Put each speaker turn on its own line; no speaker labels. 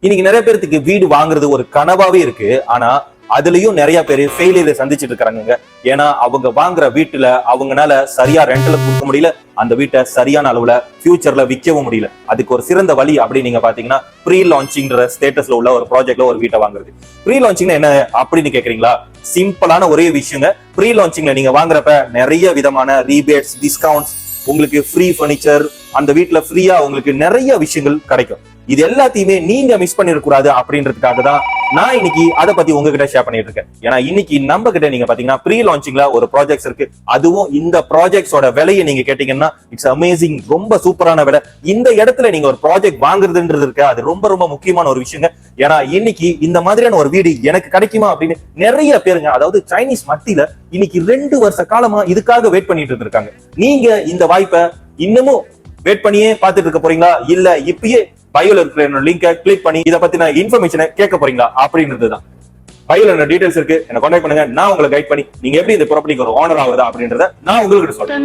இன்னைக்கு நிறைய பேருக்கு வீடு வாங்குறது ஒரு கனவாவே இருக்கு. ஆனா அதுலயும் நிறைய பேர் ஃபெயிலியரை சந்திச்சுட்டு இருக்காங்க. ஏன்னா அவங்க வாங்குற வீட்டுல அவங்கனால சரியா ரெண்டல கொடுக்க முடியல, அந்த வீட்டை சரியான அளவுல ஃபியூச்சர்ல விற்கவும் முடியல. அதுக்கு ஒரு சிறந்த வழி அப்படின்னு நீங்க பாத்தீங்கன்னா ப்ரீ லான்ச்சிங்ற ஸ்டேட்டஸ்ல உள்ள ஒரு ப்ராஜெக்ட்ல ஒரு வீட்டை வாங்குறது. ப்ரீ லான்ச்சிங் என்ன அப்படின்னு கேக்குறீங்களா? சிம்பிளான ஒரே விஷயங்க. ப்ரீ லான்ச்சிங்ல நீங்க வாங்குறப்ப நிறைய விதமான ரீபேட்ஸ், டிஸ்கவுண்ட்ஸ், உங்களுக்கு ஃப்ரீ பர்னிச்சர், அந்த வீட்டுல ஃப்ரீயா உங்களுக்கு நிறைய விஷயங்கள் கிடைக்கும். இது எல்லாத்தையுமே நீங்க மிஸ் பண்ணிடக்கூடாது அப்படின்றதுக்காக தான் நான் இன்னைக்கு அதை பத்தி உங்ககிட்ட ஷேர் பண்ணிட்டு இருக்கேன். ஏன்னா இன்னைக்கு நம்ம கிட்ட நீங்க பாத்தீங்கன்னா ப்ரீ லான்ச்சிங்ல ஒரு ப்ராஜெக்ட்ஸ் இருக்கு. அதுவும் இந்த ப்ராஜெக்ட்ஸோட விலையை நீங்க கேட்டீங்கன்னா இட்ஸ் அமேசிங், ரொம்ப சூப்பரான விலை. இந்த இடத்துல நீங்க ஒரு ப்ராஜெக்ட் வாங்குறதுன்றது இருக்கு, அது ரொம்ப ரொம்ப முக்கியமான ஒரு விஷயங்க. ஏன்னா இன்னைக்கு இந்த மாதிரியான ஒரு வீடு எனக்கு கிடைக்குமா அப்படின்னு நிறைய பேருங்க, அதாவது சைனீஸ் மத்தியில இன்னைக்கு 2 வருஷ காலமா இதுக்காக வெயிட் பண்ணிட்டு இருக்காங்க. நீங்க இந்த வாய்ப்பை இன்னமும் வெயிட் பண்ணியே பார்த்துட்டு இருக்க போறீங்களா, இல்ல இப்பயே பயோல இருக்கிற லிங்கை கிளிக் பண்ணி இதை பத்தின இன்ஃபர்மேஷனை கேட்க போறீங்களா அப்படின்றதுதான். பயோல டீடைல்ஸ் இருக்கு, என்ன கான்டாக்ட் பண்ணுங்க. நான் உங்களை கைட் பண்ணி நீங்க எப்படி இந்த ப்ராப்பர்ட்டிக்கு ஒரு ஓனர் ஆகுதா அப்படின்றத நான் உங்களுக்கு சொல்றேன்.